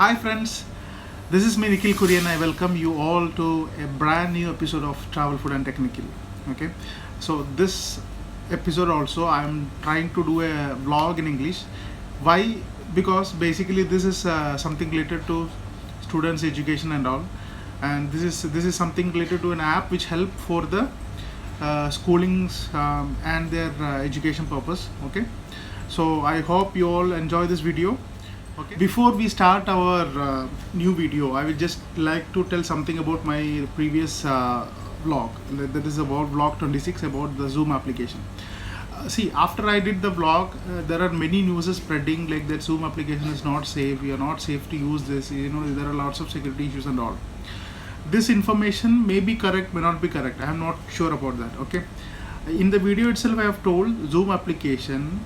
Hi friends, this is me Nikhil Kuri and I welcome you all to a brand new episode of Travel Food and Technical. Okay, so this episode also I'm trying to do a vlog in English. Why? Because basically this is something related to students' education and all, and this is something related to an app which help for the schoolings and their education purpose. Okay, so I hope you all enjoy this video. Okay. Before we start our new video, I would just like to tell something about my previous vlog. That is about vlog 26 about the Zoom application. See, after I did the vlog, there are many news spreading like that Zoom application is not safe. You are not safe to use this. You know, there are lots of security issues and all. This information may be correct, may not be correct. I am not sure about that. Okay. In the video itself, I have told Zoom application.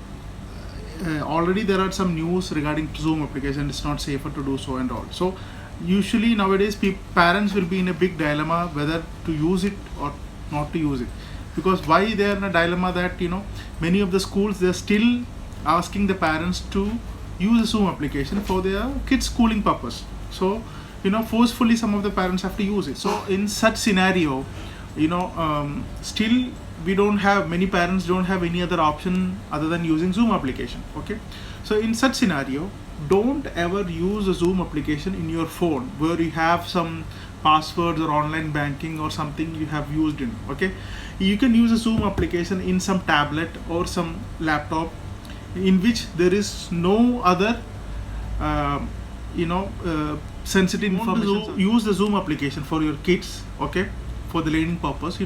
Already there are some news regarding Zoom application. It's not safer to do so and all. So usually nowadays parents will be in a big dilemma whether to use it or not to use it, because why they are in a dilemma that many of the schools, they're still asking the parents to use a Zoom application for their kids schooling purpose. So forcefully some of the parents have to use it. So in such scenario, still many parents don't have any other option other than using Zoom application. Okay, so in such scenario, don't ever use a Zoom application in your phone where you have some passwords or online banking or something you have used in. Okay, you can use a Zoom application in some tablet or some laptop in which there is no other sensitive information. Use the Zoom application for your kids, okay, for the learning purpose.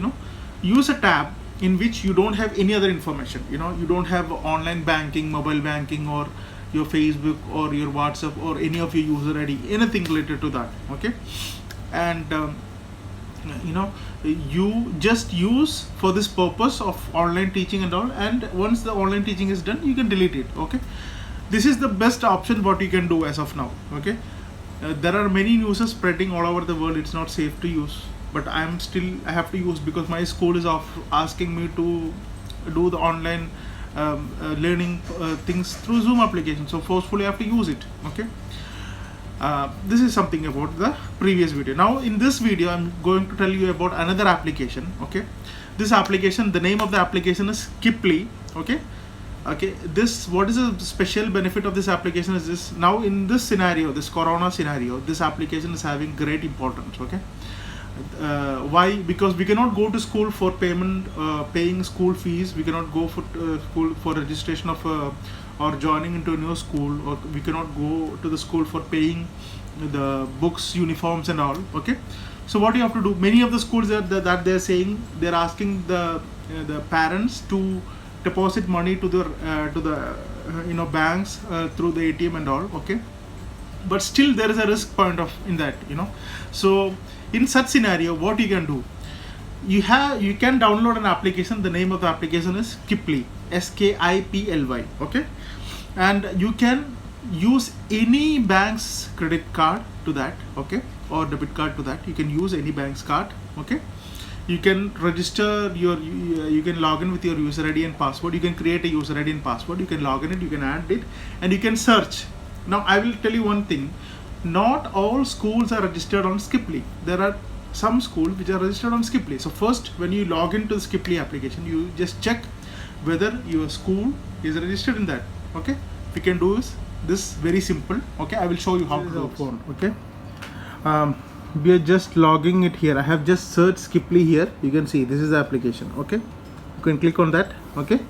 Use a tab in which you don't have any other information. You don't have online banking, mobile banking, or your Facebook or your WhatsApp or any of your user ID, anything related to that. Okay, and you just use for this purpose of online teaching and all, and once the online teaching is done, you can delete it. Okay, this is the best option what you can do as of now. Okay, there are many news spreading all over the world. It's not safe to use, but I have to use because my school is asking me to do the online learning things through Zoom application. So forcefully I have to use it. Okay, this is something about the previous video. Now in this video I'm going to tell you about another application. Okay, this application, the name of the application is Skiply. Okay, what is the special benefit of this application is this. Now in this scenario, this corona scenario, this application is having great importance. Okay, why? Because we cannot go to school for paying school fees. We cannot go for school for registration of or joining into a new school, or we cannot go to the school for paying the books, uniforms and all. Okay, so what you have to do, many of the schools that they're saying, they're asking the parents to deposit money to the banks through the ATM and all. Okay, but still there is a risk point in that. So in such scenario, what you can do, you can download an application. The name of the application is Skiply, Skiply. Okay, and you can use any bank's credit card to that. Okay, or debit card to that. You can use any bank's card. Okay, you can register you can log in with your user ID and password. You can create a user ID and password. You can log in it, you can add it, and you can search. Now I will tell you one thing, not all schools are registered on Skiply. There are some schools which are registered on Skiply. So first, when you log into the Skiply application, you just check whether your school is registered in that. Okay, we can do this very simple. Okay, I will show you how to do it. Okay, we are just logging it here. I have just searched Skiply here. You can see this is the application. Okay, you can click on that. Okay,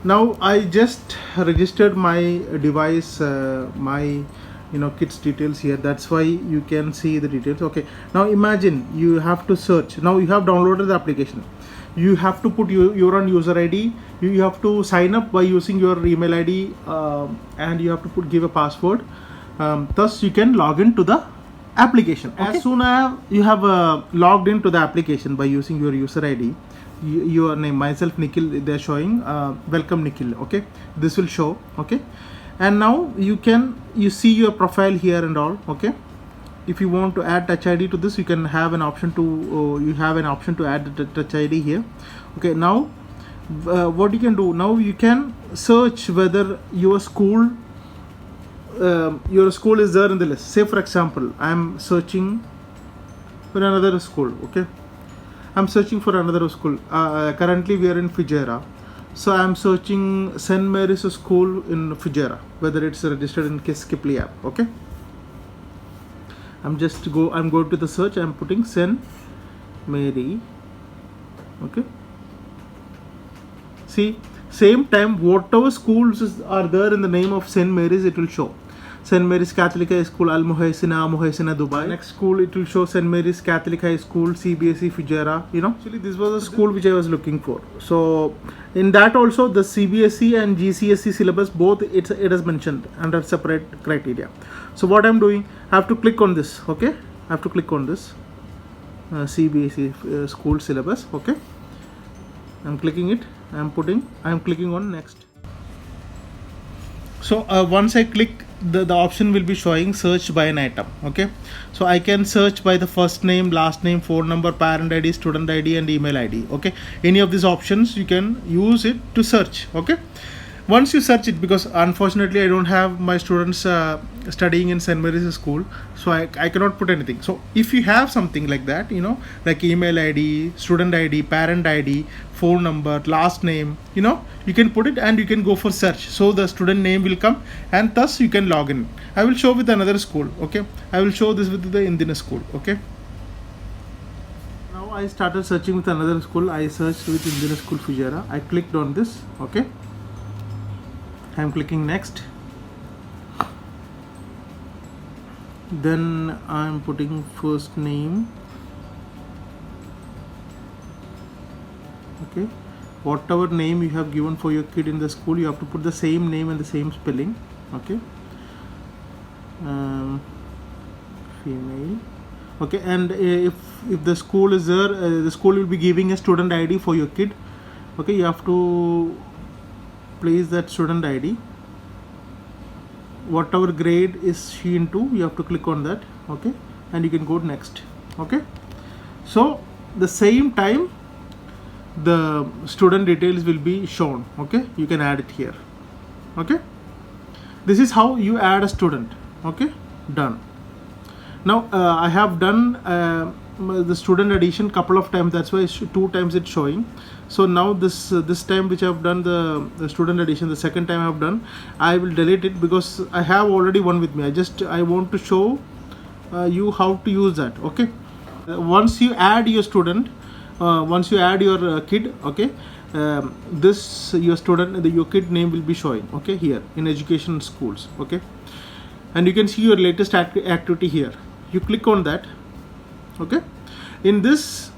now I just registered my device, my kids details here. That's why you can see the details. Okay, now imagine you have to search. Now you have downloaded the application. You have to put your own user ID. You have to sign up by using your email ID, and you have to give a password. Thus you can log into the application. Okay? As soon as you have logged into the application by using your user ID, your name, myself Nikhil, they're showing welcome Nikhil. Okay, this will show. Okay, and now you see your profile here and all. Okay, if you want to add touch ID to this, you can have an option to add the touch ID here. Okay, now what you can do, now you can search whether your school your school is there in the list. Say for example, I am searching for another school. Okay, I'm searching for another school. Currently we are in Fujairah, so I'm searching St. Mary's School in Fujairah, whether it's registered in Skiply app. Okay, I'm going to the search. I'm putting St. Mary. Okay, see, same time whatever schools are there in the name of St. Mary's, it will show. St. Mary's Catholic High School, Al Muhaisina, Dubai. Next school, it will show St. Mary's Catholic High School, CBSE Fujairah. Actually this was a school which I was looking for. So in that also the CBSE and GCSE syllabus, both it is mentioned under separate criteria. So what I'm doing, I have to click on this. Okay, I have to click on this CBSE school syllabus. Okay, I'm clicking it. I'm clicking on next. So once I click, the option will be showing search by an item. Okay, so I can search by the first name, last name, phone number, parent ID, student ID and email ID. Okay, any of these options you can use it to search. Okay, once you search it, because unfortunately I don't have my students studying in St. Mary's School, so I cannot put anything. So if you have something like that, like email ID, student ID, parent ID, phone number, last name, you can put it and you can go for search. So the student name will come and thus you can log in. I will show with another school. Okay, I will show this with the Indian school. Okay, now I started searching with another school. I searched with Indian School Fujairah. I clicked on this. Okay, I'm clicking next. Then I'm putting first name. Okay, whatever name you have given for your kid in the school, you have to put the same name and the same spelling. Okay, female. Okay, and if the school is there, the school will be giving a student ID for your kid. Okay, you have to place that student ID. Whatever grade is she into, you have to click on that. Okay, and you can go next. Okay, so the same time the student details will be shown. Okay, you can add it here. Okay, this is how you add a student. Okay, done. Now I have done the student addition couple of times, that's why 2 times it's showing. So now this time which I have done the student addition, the second time I have done, I will delete it because I have already one with me. I want to show you how to use that. Okay, once you add your student, once you add your kid, okay, this your student, your kid name will be showing. Okay, here in education schools. Okay, and you can see your latest activity here. You click on that. Okay, in this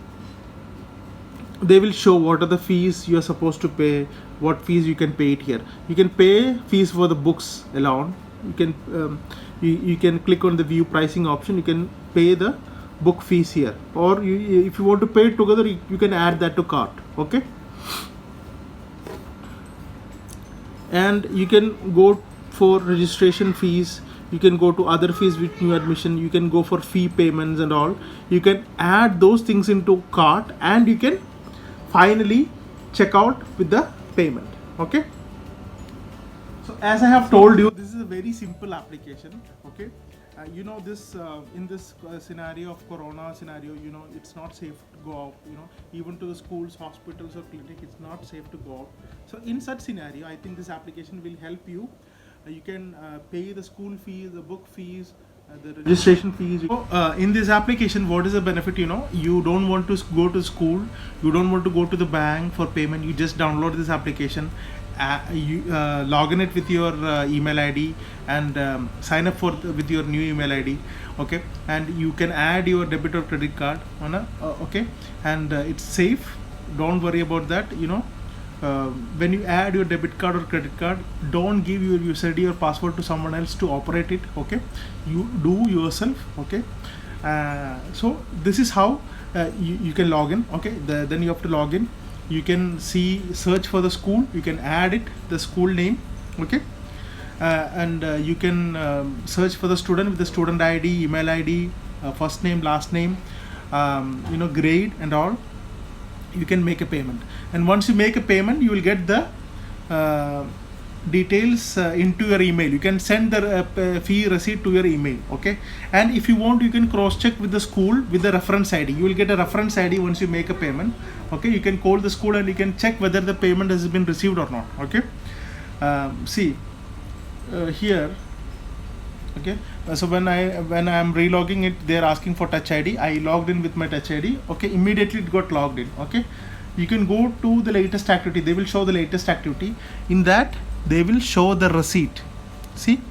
they will show what are the fees you are supposed to pay, what fees you can pay it here. You can pay fees for the books alone. You can you can click on the view pricing option. You can pay the book fees here, or if you want to pay it together, you can add that to cart. Okay, and you can go for registration fees. You can go to other fees with new admission. You can go for fee payments and all. You can add those things into cart and you can finally check out with the payment. Okay, so as I have told you, this is a very simple application. Okay, this in this scenario of corona scenario, it's not safe to go out. Even to the schools, hospitals or clinic, it's not safe to go out. So in such scenario, I think this application will help you. You can pay the school fees, the book fees, the registration fees. In this application, what is the benefit? You don't want to go to school, you don't want to go to the bank for payment. You just download this application, you log in it with your email ID and sign up with your new email ID. Okay, and you can add your debit or credit card on okay, and it's safe. Don't worry about that. When you add your debit card or credit card, don't give your user ID or password to someone else to operate it. Okay, you do yourself. Okay, so this is how you can log in. Okay, then you have to log in. You can search for the school. You can add it, the school name. Okay, and you can search for the student with the student ID, email ID, first name, last name, grade and all. You can make a payment, and once you make a payment, you will get the details into your email. You can send the fee receipt to your email, okay? And if you want, you can cross check with the school with the reference ID. You will get a reference ID once you make a payment, okay? You can call the school and you can check whether the payment has been received or not, okay? See here, okay? So when I am relogging it, they are asking for touch ID. I logged in with my touch ID, okay? Immediately it got logged in, okay? You can go to the latest activity. They will show the latest activity. In that, they will show the receipt. See,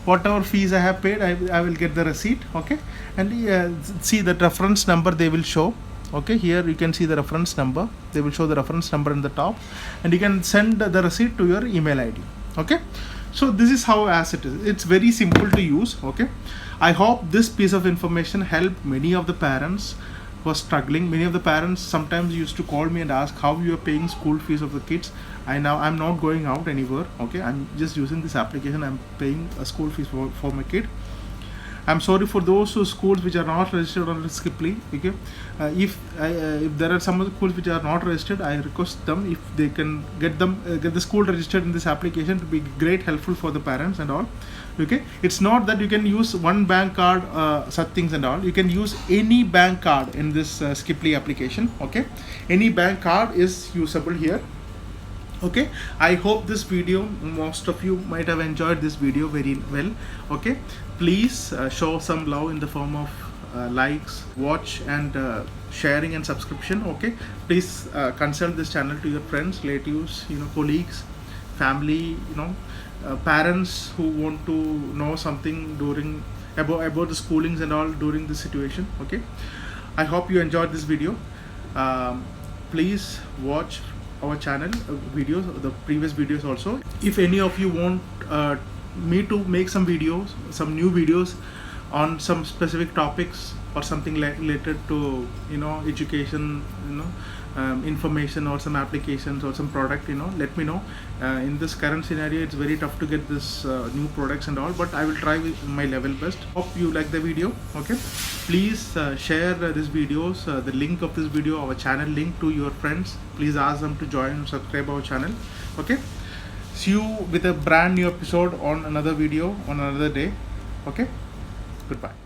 whatever fees I have paid, I will get the receipt, okay? And see the reference number they will show, okay? Here you can see the reference number. They will show the reference number in the top, and you can send the receipt to your email ID, okay? So this is how as it is. It's very simple to use, okay? I hope this piece of information helped many of the parents who are struggling. Many of the parents sometimes used to call me and ask how you are paying school fees of the kids. I'm not going out anywhere, okay? I'm just using this application. I'm paying a school fees for my kid. I'm sorry for those schools which are not registered on Skiply, okay? If there are some of the schools which are not registered, I request them if they can get the school registered in this application to be great helpful for the parents and all, okay? It's not that you can use one bank card, such things and all. You can use any bank card in this Skiply application, okay? Any bank card is usable here. Okay, I hope this video, most of you might have enjoyed this video very well, okay? Please show some love in the form of likes, watch, and sharing and subscription, okay? Please consult this channel to your friends, relatives, colleagues, family, parents who want to know something about the schoolings and all during this situation, okay? I hope you enjoyed this video. Please watch our channel videos, the previous videos also. If any of you want me to make some new videos on some specific topics or something related to education, information or some applications or some product, let me know. In this current scenario, it's very tough to get this new products and all, but I will try with my level best. Hope you like the video, okay? Please share this videos, the link of this video, our channel link, to your friends. Please ask them to join and subscribe our channel, okay? See you with a brand new episode on another video on another day, okay? Goodbye.